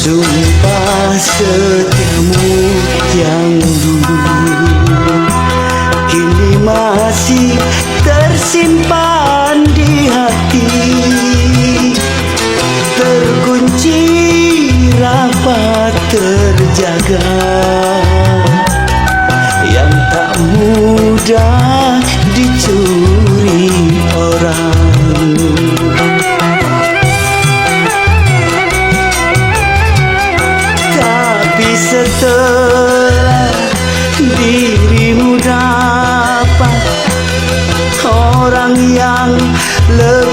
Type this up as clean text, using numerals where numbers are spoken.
Sumpah setiamu yang dulu kini masih tersimpan di hati, terkunci rapat terjaga, yang tak mudah dicuri orang. Setelah dirimu dapat orang yang lebih